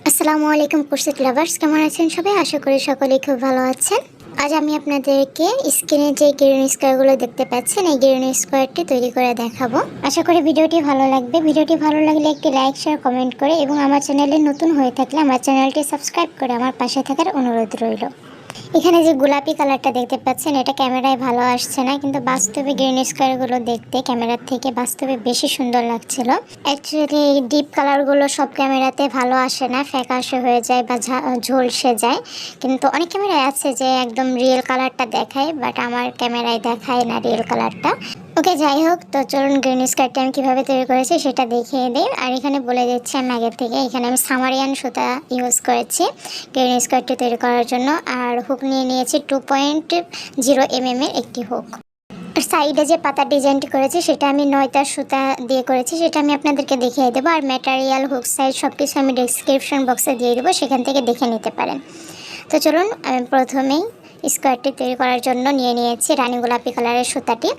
আসসালামু আলাইকুম কুরসিত লাভার্স, কেমন আছেন সবাই? আশা করি সকলেই খুব ভালো আছেন। আজ আমি আপনাদেরকে স্ক্রিনে যে গ্রিন স্কোয়ারগুলো দেখতে পাচ্ছেন, এই গ্রিন স্কোয়ারটি তৈরি করে দেখাবো। আশা করি ভিডিওটি ভালো লাগবে। ভিডিওটি ভালো লাগলে একটি লাইক, শেয়ার, কমেন্ট করে এবং আমার চ্যানেলে নতুন হয়ে থাকলে আমার চ্যানেলটি সাবস্ক্রাইব করে আমার পাশে থাকার অনুরোধ রইল। এখানে যে গোলাপি কালারটা দেখতে পাচ্ছেন, এটা ক্যামেরায় ভালো আসছে না, কিন্তু বাস্তবে গ্রিন স্কোয়ারগুলো দেখতে ক্যামেরার থেকে বাস্তবে বেশি সুন্দর লাগছিল। অ্যাকচুয়ালি ডিপ কালারগুলো সব ক্যামেরাতে ভালো আসে না, ফ্যাকাশে হয়ে যায় বা ঝলসে যায়। কিন্তু অনেক ক্যামেরায় আছে যে একদম রিয়েল কালারটা দেখায়, বাট আমার ক্যামেরায় দেখায় না রিয়েল কালারটা। ওকে, যাই হোক, তো চলুন গ্রিন স্কোয়ারটা আমি কীভাবে তৈরি করেছি সেটা দেখিয়ে দিই। আর এখানে বলে দিচ্ছি আমি আগের থেকে, এখানে আমি সামারিয়ান সুতা ইউজ করেছি গ্রিন স্কোয়ারটি তৈরি করার জন্য। আর হুক নিয়ে নিয়েছি 2.0 mm এর একটি হুক। সাইডে যে পাতার ডিজাইনটি করেছি সেটা আমি 9 সুতা দিয়ে করেছি, সেটা আমি আপনাদেরকে দেখিয়ে দেবো। আর ম্যাটেরিয়াল, হুক সাইজ সব কিছু আমি ডেসক্রিপশন বক্সে দিয়ে দেবো, সেখান থেকে দেখে নিতে পারেন। তো চলুন, আমি প্রথমেই স্কোয়ারটি তৈরি করার জন্য নিয়ে নিয়েছি রানী গোলাপি কালারের সুতাটি।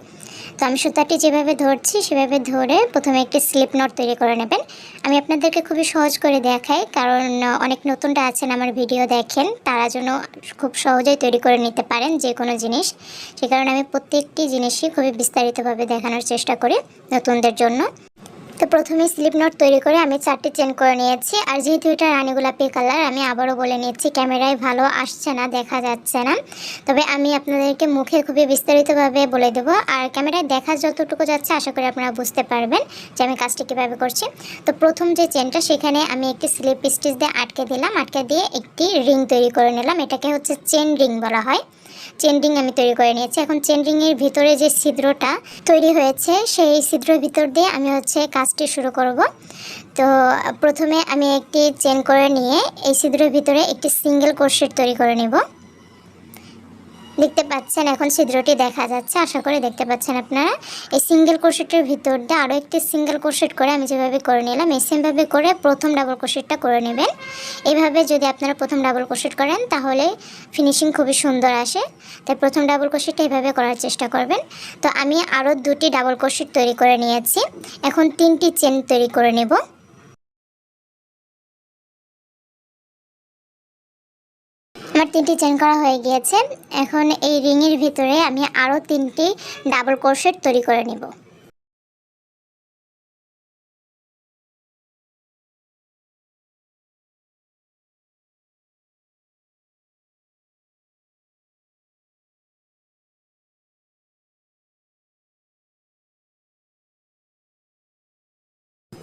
তো আমি সুতাটি যেভাবে ধরছি সেভাবে ধরে প্রথমে একটি স্লিপ নট তৈরি করে নেবেন। আমি আপনাদেরকে খুবই সহজ করে দেখাই, কারণ অনেক নতুনরা আছেন আমার ভিডিও দেখেন, তারা যেন খুব সহজেই তৈরি করে নিতে পারেন যে কোনো জিনিস। সে কারণে আমি প্রত্যেকটি জিনিসই খুবই বিস্তারিতভাবে দেখানোর চেষ্টা করি নতুনদের জন্য। তো প্রথমে স্লিপ নট তৈরি করে আমি 4টি চেন করে নিয়েছি। আর যেহেতু এটা রানী গোলাপি কালার, আমি আবারও বলে নিচ্ছি, ক্যামেরায় ভালো আসছে না, দেখা যাচ্ছে না, তবে আমি আপনাদেরকে মুখে খুবই বিস্তারিতভাবে বলে দেবো। আর ক্যামেরায় দেখা যতটুকু যাচ্ছে আশা করি আপনারা বুঝতে পারবেন যে আমি কাজটি কীভাবে করছি। তো প্রথম যে চেনটা, সেখানে আমি একটি স্লিপ স্টিচ দিয়ে আটকে দিলাম, আটকে দিয়ে একটি রিং তৈরি করে নিলাম। এটাকে হচ্ছে চেন রিং বলা হয়। চেন রিং আমি তৈরি করে নিয়েছি। এখন চেন রিংয়ের ভিতরে যে ছিদ্রটা তৈরি হয়েছে, সেই ছিদ্রের ভিতর দিয়ে আমি কাজটি শুরু করব। তো প্রথমে আমি একটি চেন করে নিয়ে এই ছিদ্রের ভিতরে একটি সিঙ্গেল ক্রোশেট তৈরি করে নেব। দেখতে পাচ্ছেন এখন ছিদ্রটি দেখা যাচ্ছে, আশা করি দেখতে পাচ্ছেন আপনারা। এই সিঙ্গেল ক্রোশেটের ভিতর দিয়ে আরও একটি সিঙ্গেল ক্রোশেট করে আমি যেভাবে করে নিলাম, এই সেমভাবে করে প্রথম ডাবল ক্রোশেটটা করে নেবেন। এইভাবে যদি আপনারা প্রথম ডাবল ক্রোশেট করেন তাহলে ফিনিশিং খুবই সুন্দর আসে। তাই প্রথম ডাবল ক্রোশেটটা এইভাবে করার চেষ্টা করবেন। তো আমি আরও 2টি ডাবল ক্রোশেট তৈরি করে নিয়েছি। এখন 3টি চেন তৈরি করে নেব। আমার 3টি চেন করা হয়ে গিয়েছে। এখন এই রিংয়ের ভিতরে আমি আরও 3টি ডাবল ক্রোশেট তৈরি করে নেব।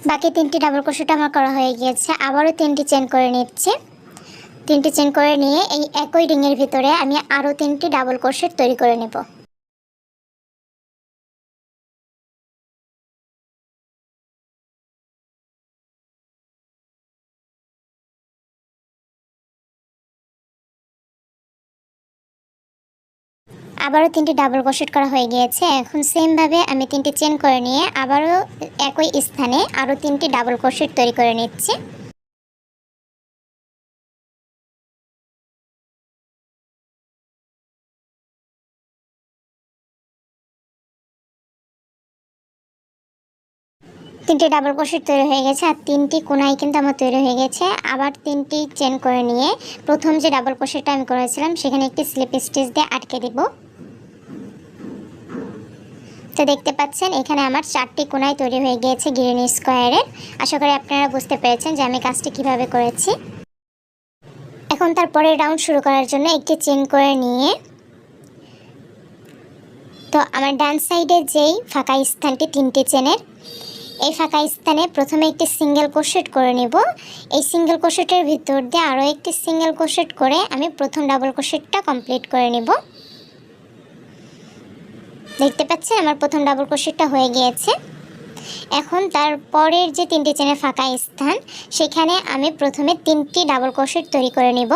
বাকি 3টি ডাবল ক্রোশেট আমার করা হয়ে গিয়েছে। আবারও 3টি চেন করে নিচ্ছি। 3টি চেন করে নিয়ে এই একই রিংয়ের ভিতরে আমি আরও 3টি ডাবল ক্রোশেট তৈরি করে নেব। আবারও 3টি ডাবল ক্রোশেট করা হয়ে গিয়েছে। এখন সেমভাবে আমি 3টি চেন করে নিয়ে আবারও একই স্থানে আরও 3টি ডাবল ক্রোশেট তৈরি করে নিচ্ছি। তিনটে ডাবল ক্রোশেট তৈরি হয়ে গেছে, আর 3টি কোনায় কিন্তু আমার তৈরি হয়ে গেছে। আবার 3টি চেন করে নিয়ে প্রথম যে ডাবল ক্রোশেটটা আমি করেছিলাম সেখানে একটি স্লিপ স্টিচ দিয়ে আটকে দেব। তো দেখতে পাচ্ছেন এখানে আমার 4টি কোনায় তৈরি হয়ে গিয়েছে গ্রিন স্কোয়ারের। আশা করি আপনারা বুঝতে পেরেছেন যে আমি কাজটি কিভাবে করেছি। এখন তারপরে রাউন্ড শুরু করার জন্য একটি চেন করে নিয়ে, তো আমার ডান সাইডে যেই ফাঁকা স্থানটি 3টি চেনের, এই ফাঁকা স্থানে প্রথমে একটি সিঙ্গেল ক্রোশেট করে নেব। এই সিঙ্গেল ক্রোশেটের ভিতর দিয়ে আরও একটি সিঙ্গেল ক্রোশেট করে আমি প্রথম ডাবল ক্রোশেটটা কমপ্লিট করে নেব। দেখতে পাচ্ছেন আমার প্রথম ডাবল ক্রোশেটটা হয়ে গিয়েছে। এখন তারপরের যে 3টি চেনের ফাঁকা স্থান, সেখানে আমি প্রথমে 3টি ডাবল ক্রোশেট তৈরি করে নেব।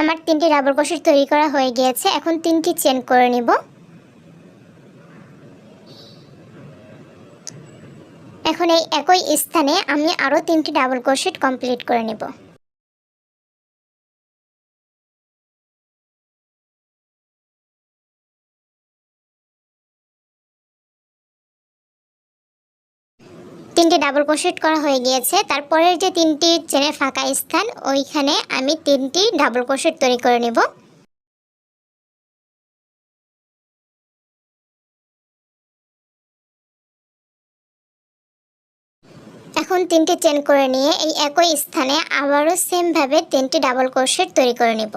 আমার 3টি ডাবল ক্রোশেট তৈরি করা হয়ে গিয়েছে। এখন 3টি চেন করে নেব। এখন এই একই স্থানে আমি আরও 3টি ডাবল ক্রোশেট কমপ্লিট করে নেব। তিনটি ডাবল ক্রোশেট করা হয়ে গিয়েছে। তারপরের যে তিনটি চেনের ফাঁকা স্থান ওইখানে আমি তিনটি ডাবল ক্রোশেট তৈরি করে নেব। এখন তিনটি চেন করে নিয়ে এই একই স্থানে আবারও সেম ভাবে তিনটি ডাবল ক্রোশেট তৈরি করে নেব।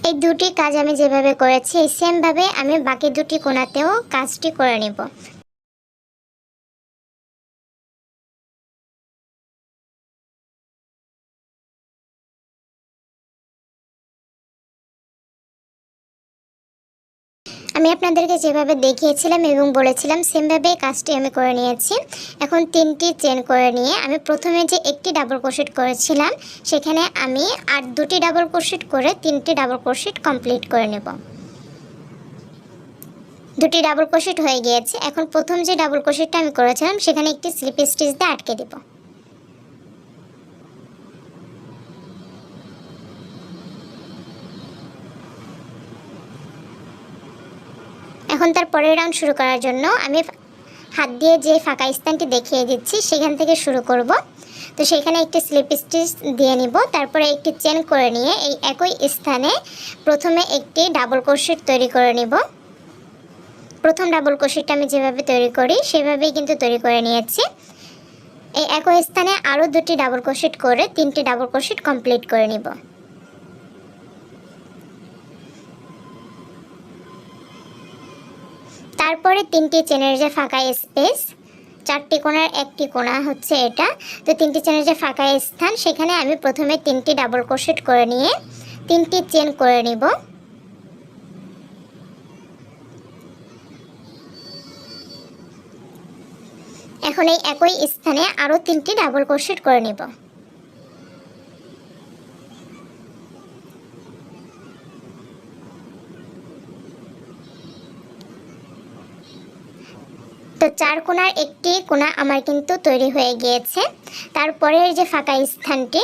এই দুটি কাজ আমি যেভাবে করেছি এই সেম ভাবে আমি বাকি দুটি কোণাতেও কাজটি করে নেব। আমি আপনাদেরকে যেভাবে দেখিয়েছিলাম এবং বলেছিলাম সেমভাবে কাজটি আমি করে নিয়েছি। এখন তিনটি চেন করে নিয়ে আমি প্রথমে যে একটি ডাবল ক্রোশেট করেছিলাম সেখানে আমি আর দুটি ডাবল ক্রোশেট করে তিনটি ডাবল ক্রোশেট কমপ্লিট করে নেব। দুটি ডাবল ক্রোশেট হয়ে গিয়েছে। এখন প্রথম যে ডাবল ক্রোশেটটা আমি করেছিলাম সেখানে একটি স্লিপ স্টিচ দিয়ে আটকে দেব। এখন তার পরের রাউন্ড শুরু করার জন্য আমি হাত দিয়ে যে ফাঁকা স্থানটি দেখিয়ে দিচ্ছি সেখান থেকে শুরু করব। তো সেখানে একটি স্লিপ স্টিচ দিয়ে নিব। তারপরে একটি চেন করে নিয়ে এই একই স্থানে প্রথমে একটি ডাবল ক্রোশেট তৈরি করে নিব। প্রথম ডাবল ক্রোশেটটা আমি যেভাবে তৈরি করি সেভাবেই কিন্তু তৈরি করে নিয়েছি। এই একই স্থানে আরও দুটি ডাবল ক্রোশেট করে তিনটি ডাবল ক্রোশেট কমপ্লিট করে নিব। তারপরে তিনটি চেনের যে ফাঁকা স্পেস, চারটি কোণার একটি কোণা হচ্ছে এটা, তো তিনটি চেনের যে ফাঁকা স্থান সেখানে আমি প্রথমে তিনটি ডাবল ক্রোশেট করে নিয়ে তিনটি চেন করে নিব। এখন এই একই স্থানে আরও তিনটি ডাবল ক্রোশেট করে নিব। তো চার কোণার একটি কোণা আমার কিন্তু তৈরি হয়ে গিয়েছে। তারপরের যে ফাঁকা স্থানটি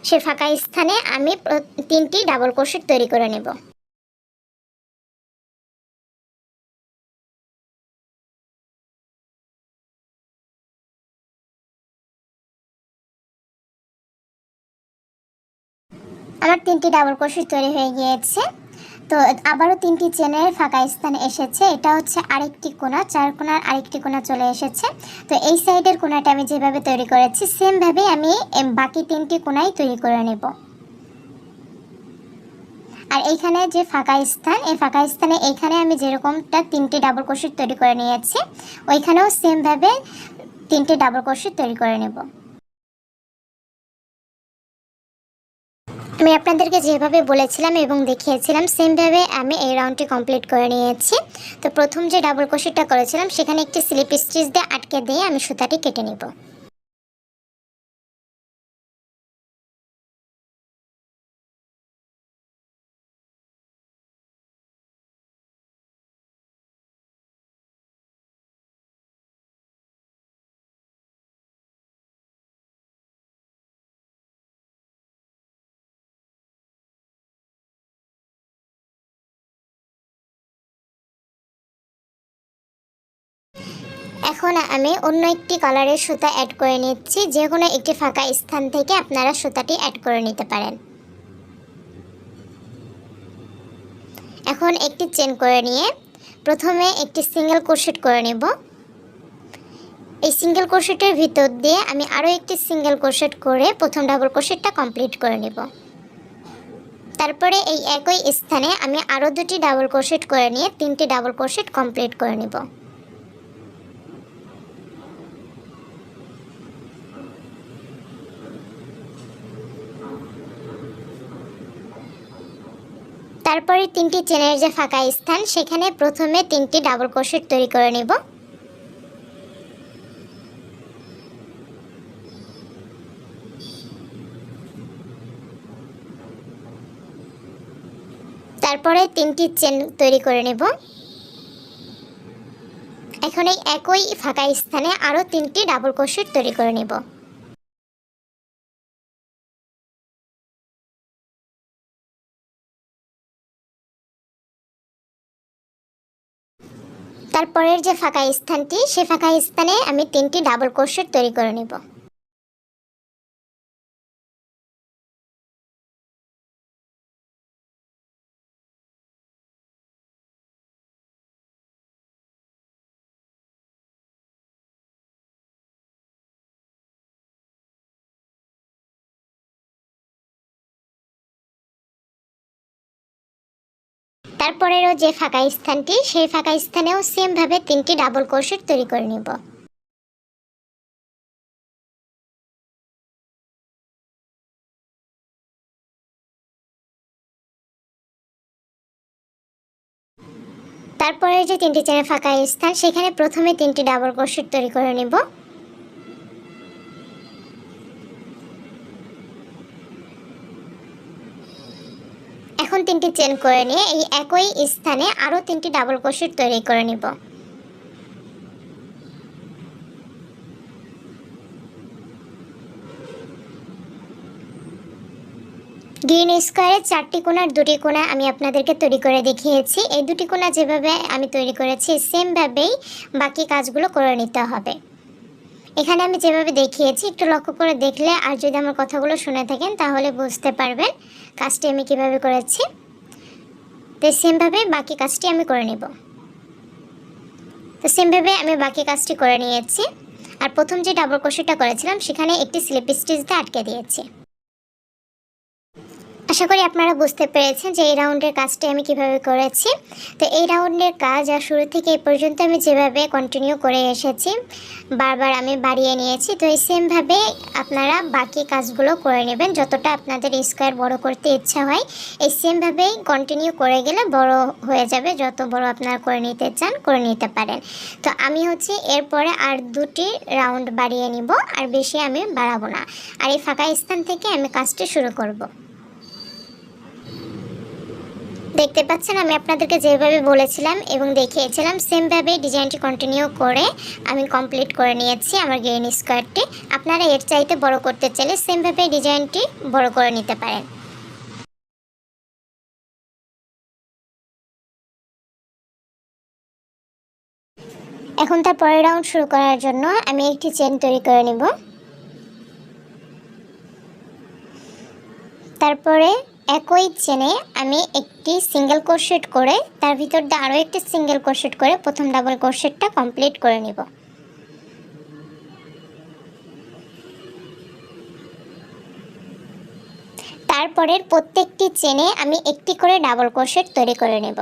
সে ফাঁকা স্থানে আমি তিনটি ডাবল ক্রোশেট তৈরি করে নেব। আমার তিনটি ডাবল ক্রোশেট তৈরি হয়ে গিয়েছে। তো আবারও তিনটি চেনের ফাঁকা স্থানে এসেছে। এটা হচ্ছে আরেকটি কোণা, চার কোণার আরেকটি কোণা চলে এসেছে। তো এই সাইডের কোণাটা আমি যেভাবে তৈরি করেছি সেমভাবে আমি বাকি তিনটি কোণাই তৈরি করে নেব। আর এইখানে যে ফাঁকা স্থান এই ফাঁকা স্থানে এইখানে আমি যেরকমটা তিনটি ডাবল ক্রোশেট তৈরি করে নিয়েছি ওইখানেও সেমভাবে তিনটি ডাবল ক্রোশেট তৈরি করে নেব। আমি আপনাদেরকে যেভাবে বলেছিলাম এবং দেখিয়েছিলাম সেমভাবে আমি এই রাউন্ডটি কমপ্লিট করে নিয়েছি। তো প্রথম যে ডাবল ক্রোশেটটা করেছিলাম সেখানে একটি স্লিপ স্টিচ দিয়ে আটকে দিয়ে আমি সুতাটি কেটে নেব। এখন আমি অন্য একটি কালারের সুতা অ্যাড করে নিচ্ছি। যে কোনো একটি ফাঁকা স্থান থেকে আপনারা সুতাটি অ্যাড করে নিতে পারেন। এখন একটি চেন করে নিয়ে প্রথমে একটি সিঙ্গেল ক্রোশেট করে নেব। এই সিঙ্গেল ক্রোশেটের ভিতর দিয়ে আমি আরও একটি সিঙ্গেল ক্রোশেট করে প্রথম ডাবল ক্রোশেটটা কমপ্লিট করে নেব। তারপরে এই একই স্থানে আমি আরও দুটি ডাবল ক্রোশেট করে নিয়ে তিনটি ডাবল ক্রোশেট কমপ্লিট করে নেব। তারপরে তিনটি চেনের যে ফাঁকা স্থান সেখানে প্রথমে তিনটি ডাবল ক্রোশেট তৈরি করে নেব। তারপরে তিনটি চেন তৈরি করে নেব। এখন এই একই ফাঁকা স্থানে আরও 3টি ডাবল ক্রোশেট তৈরি করে নেব। তারপরের যে ফাঁকা স্থানটি, সে ফাঁকা স্থানে আমি 3টি ডাবল ক্রোশেট তৈরি করে নেব। তারপরেরও যে ফাঁকা স্থানটি, সেই ফাঁকা স্থানেও সেম ভাবে 3টি ডাবল ক্রোশেট তৈরি করে নেব। তারপরে যে 3টি চেনের ফাঁকা স্থান, সেখানে প্রথমে 3টি ডাবল ক্রোশেট তৈরি করে নেব। এখন 3টি চেন করে নিয়ে এই একই স্থানে আরও 3টি ডাবল ক্রোশেট তৈরি করে নেব। গ্রিন স্কোয়ারের 4টি কোণার 2টি কোণা আমি আপনাদেরকে তৈরি করে দেখিয়েছি। এই 2টি কোণা যেভাবে আমি তৈরি করেছি সেমভাবেই বাকি কাজগুলো করে নিতে হবে। এখানে আমি যেভাবে দেখিয়েছি একটু লক্ষ্য করে দেখলে আর যদি আমার কথাগুলো শুনে থাকেন তাহলে বুঝতে পারবেন কাজটি আমি কিভাবে করেছি। তো সেমভাবে বাকি কাজটি আমি করে নেব। তো সেমভাবে আমি বাকি কাজটি করে নিয়েছি। আর প্রথম যে ডাবল ক্রোশেটটা করেছিলাম সেখানে একটি স্লিপ স্টিচ দিয়ে আটকে দিয়েছি। আশা করি আপনারা বুঝতে পেরেছেন যে এই রাউন্ডের কাজটি আমি কিভাবে করেছি। তো এই রাউন্ডের কাজ আর শুরু থেকে এই পর্যন্ত আমি যেভাবে কন্টিনিউ করে এসেছি, বারবার আমি বাড়িয়ে নিয়েছি। তো এই সেমভাবে আপনারা বাকি কাজগুলো করে নেবেন। যতটা আপনাদের স্কোয়ার বড় করতে ইচ্ছা হয় এই সেমভাবেই কন্টিনিউ করে গেলে বড় হয়ে যাবে। যত বড় আপনারা করে নিতে চান করে নিতে পারেন। তো আমি এরপরে আর 2টি রাউন্ড বাড়িয়ে নিব, আর বেশি আমি বাড়াবো না। আর এই ফাঁকা স্থান থেকে আমি কাজটি শুরু করব। দেখতে পাচ্ছেন আমি আপনাদেরকে যেভাবে বলেছিলাম এবং দেখিয়েছিলাম সেমভাবে ডিজাইনটি কন্টিনিউ করে আমি কমপ্লিট করে নিয়েছি আমার গ্রিন স্কোয়ারটি। আপনারা এর চাইতে বড় করতে চাইলে সেমভাবে ডিজাইনটি বড় করে নিতে পারেন। এখন তার পরের রাউন্ড শুরু করার জন্য আমি একটি চেন তৈরি করে নিব। তারপরে একই চেনে আমি একটি সিঙ্গেল ক্রোশেট করে তার ভিতর দিয়ে আরও একটি সিঙ্গেল ক্রোশেট করে প্রথম ডাবল ক্রোশেটটা কমপ্লিট করে নিব। তারপরের প্রত্যেকটি চেনে আমি একটি করে ডাবল ক্রোশেট তৈরি করে নেব।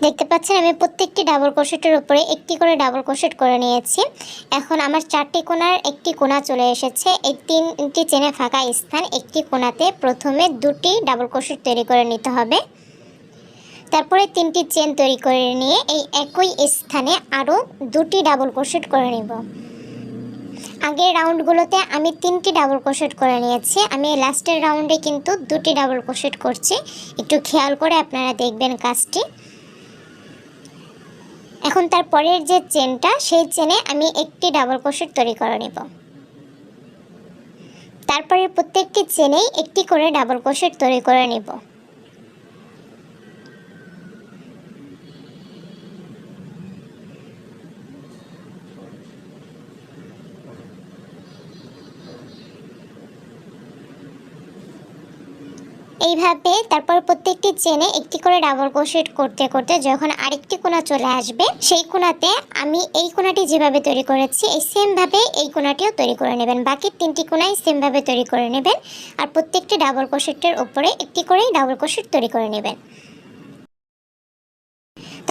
দেখতে পাচ্ছেন আমি প্রত্যেকটি ডাবল ক্রোশেটের উপরে একটি করে ডাবল ক্রোশেট করে নিয়েছি। এখন আমার 4টি কোণার একটি কোণা চলে এসেছে। এই 3টি চেনে ফাঁকা স্থান, একটি কোণাতে প্রথমে 2টি ডাবল ক্রোশেট তৈরি করে নিতে হবে। তারপরে 3টি চেন তৈরি করে নিয়ে এই একই স্থানে আরও 2টি ডাবল ক্রোশেট করে নেব। আগের রাউন্ডগুলোতে আমি 3টি ডাবল ক্রোশেট করে নিয়েছি, আমি লাস্টের রাউন্ডে কিন্তু 2টি ডাবল ক্রোশেট করছি। একটু খেয়াল করে আপনারা দেখবেন কাজটি। এখন তার পরের যে চেনটা, সেই চেনে আমি একটি ডাবল ক্রোশেট তৈরি করে নেব। তারপরে প্রত্যেকটি চেনেই একটি করে ডাবল ক্রোশেট তৈরি করে নেব। এইভাবে তারপর প্রত্যেকটি চেনে একটি করে ডাবল ক্রোশেট করতে করতে যখন আরেকটি কোণা চলে আসবে, সেই কোণাতে আমি এই কোণাটি যেভাবে তৈরি করেছি এই সেমভাবে এই কোণাটিও তৈরি করে নেবেন। বাকি 3টি কোণাই সেমভাবে তৈরি করে নেবেন। আর প্রত্যেকটি ডাবল ক্রোশেটের উপরে একটি করেই ডাবল ক্রোশেট তৈরি করে নেবেন।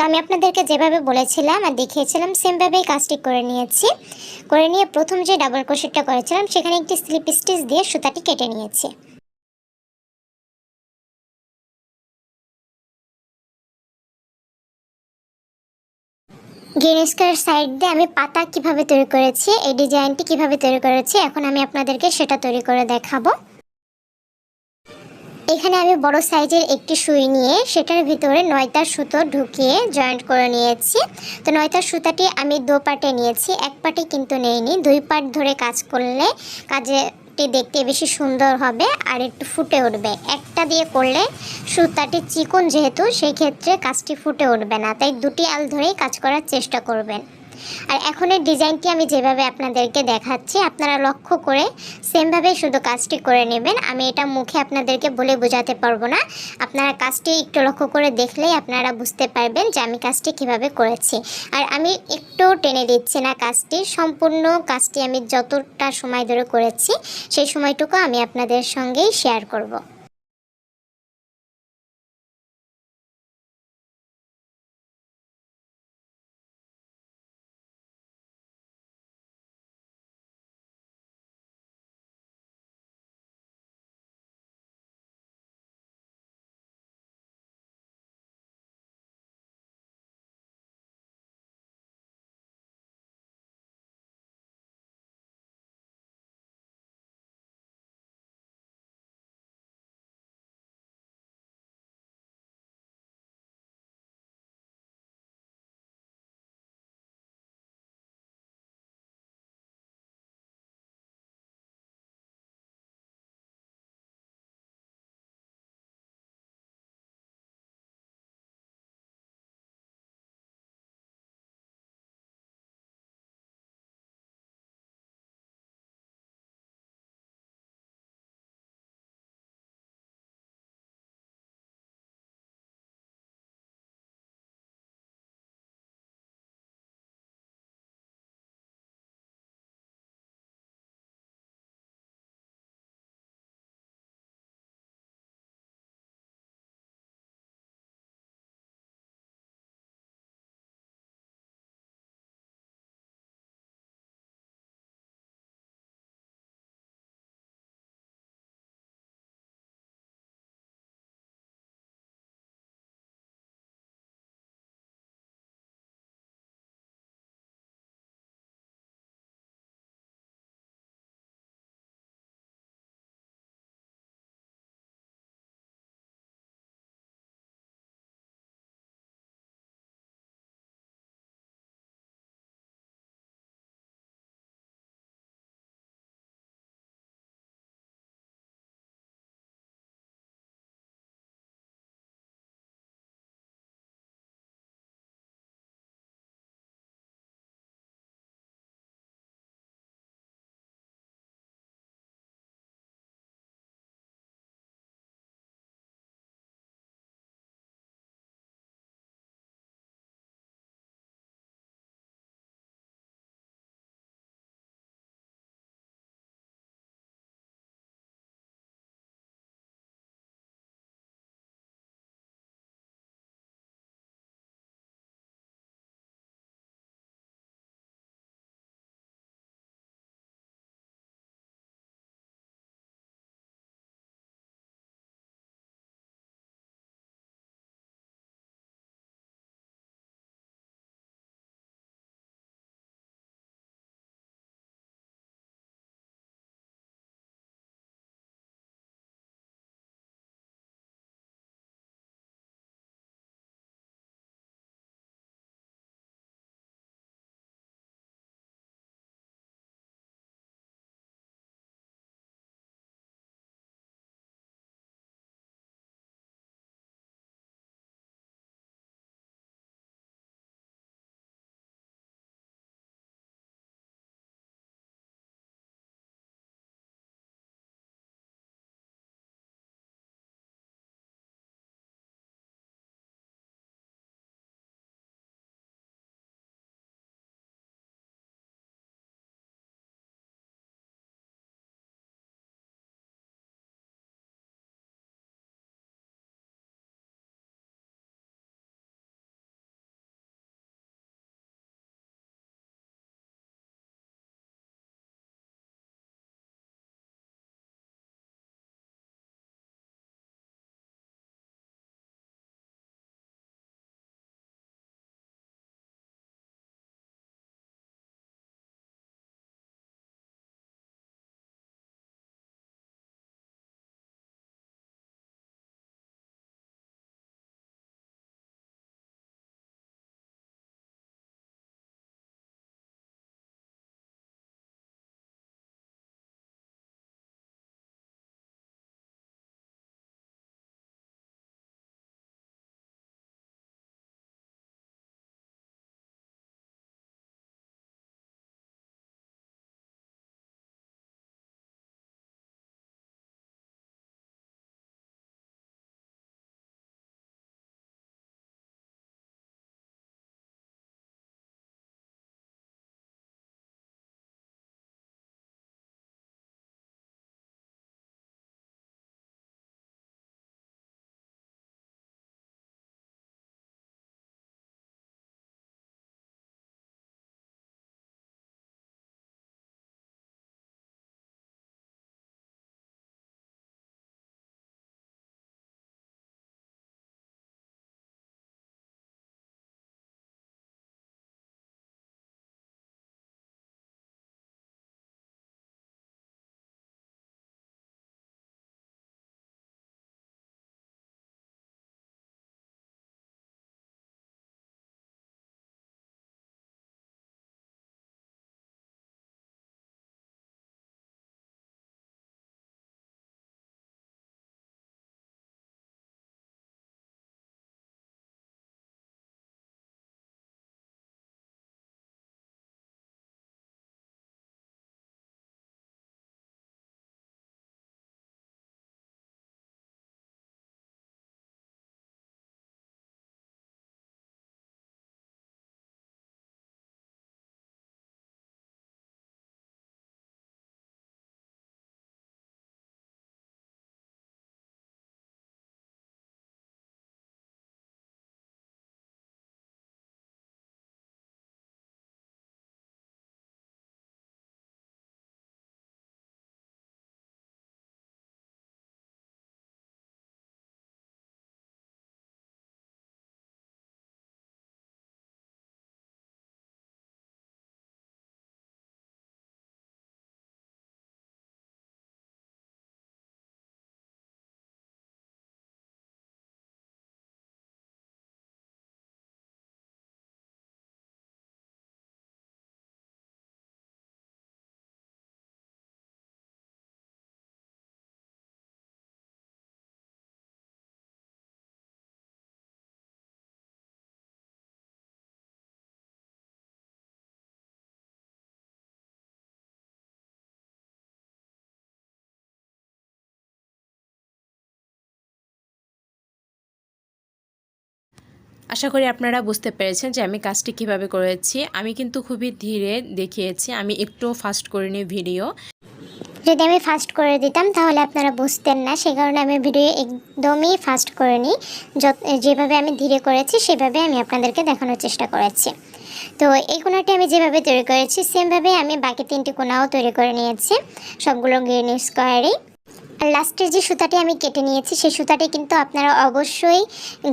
আমি আপনাদেরকে যেভাবে বলেছিলাম আর দেখিয়েছিলাম সেমভাবেই কাজটি করে নিয়েছি। করে নিয়ে প্রথম যে ডাবল ক্রোশেটটা করেছিলাম সেখানে একটি স্লিপ স্টিচ দিয়ে সুতাটি কেটে নিয়েছি। গ্রিন স্কোয়ার সাইড দিয়ে আমি পাতা কিভাবে তৈরি করেছি, এই ডিজাইনটি কিভাবে তৈরি করেছি, এখন আমি আপনাদেরকে সেটা তৈরি করে দেখাবো। এখানে আমি বড় সাইজের একটি সুই নিয়ে সেটার ভিতরে 9টা সুতো ঢুকিয়ে জয়েন্ট করে নিয়েছি। তো 9টা সুতাটি আমি 2 পার্টে নিয়েছি, এক পার্টে কিন্তু নেইনি। 2 পার্ট ধরে কাজ করলে কাজটি দেখতে বেশি সুন্দর হবে আর একটু ফুটে উঠবে। একটা দিয়ে করলে সুতাটি চিকন যেহেতু, সেই ক্ষেত্রে কাজটি ফুটে উঠবে না, তাই 2টি আল ধরেই কাজ করার চেষ্টা করবেন। আর এখনের ডিজাইনটি আমি যেভাবে আপনাদেরকে দেখাচ্ছি আপনারা লক্ষ্য করে সেমভাবেই শুধু কাজটি করে নেবেন। আমি এটা মুখে আপনাদেরকে বলে বোঝাতে পারবো না, আপনারা কাজটি একটু লক্ষ্য করে দেখলেই আপনারা বুঝতে পারবেন যে আমি কাজটি কিভাবে করেছি। আর আমি একটু টেনে দিচ্ছি না কাজটি, সম্পূর্ণ কাজটি আমি যতটা সময় ধরে করেছি সেই সময়টুকু আমি আপনাদের সঙ্গেই শেয়ার করব। আশা করি আপনারা বুঝতে পেরেছেন যে আমি কাজটি কিভাবে করেছি। আমি কিন্তু খুবই ধীরে দেখিয়েছি, আমি একটু ফাস্ট করিনি ভিডিও। যদি আমি ফাস্ট করে দিতাম তাহলে আপনারা বুঝতেন না, সেই কারণে আমি ভিডিও একদমই ফাস্ট করিনি। যেভাবে আমি ধীরে করেছি সেভাবে আমি আপনাদেরকে দেখানোর চেষ্টা করেছি। তো এই কোণাটি আমি যেভাবে তৈরি করেছি সেমভাবে আমি বাকি 3টি কোণাও তৈরি করে নিয়েছি, সবগুলো গ্রিন স্কোয়ারই। আর লাস্টের যে সুতাটি আমি কেটে নিয়েছি সেই সুতাটি কিন্তু আপনারা অবশ্যই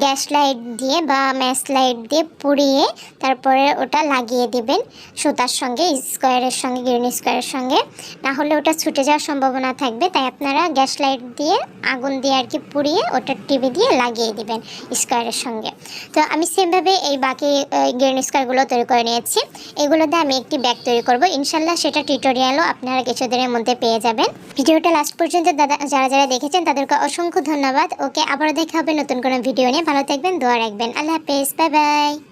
গ্যাস লাইট দিয়ে বা ম্যাচ লাইট দিয়ে পুড়িয়ে তারপরে ওটা লাগিয়ে দিবেন সুতার সঙ্গে, স্কোয়ারের সঙ্গে, গ্রিন স্কোয়ারের সঙ্গে, না হলে ওটা ছুটে যাওয়ার সম্ভাবনা থাকবে। তাই আপনারা গ্যাস লাইট দিয়ে আগুন দিয়ে আর কি পুড়িয়ে ওটা টিভি দিয়ে লাগিয়ে দিবেন স্কোয়ারের সঙ্গে। তো আমি সেমভাবে এই বাকি গ্রিন স্কোয়ারগুলো তৈরি করে নিয়েছি। এগুলো দিয়ে আমি একটি ব্যাগ তৈরি করব ইনশাল্লাহ, সেটা টিউটোরিয়ালও আপনারা কিছুদিনের মধ্যে পেয়ে যাবেন। ভিডিওটা লাস্ট পর্যন্ত যারা দেখেছেন তাদেরকে অসংখ্য ধন্যবাদ। ওকে, আবারও দেখা হবে নতুন কোনো ভিডিও নিয়ে। ভালো থাকবেন, দোয়া রাখবেন। আল্লাহ হাফেজ, বাই বাই।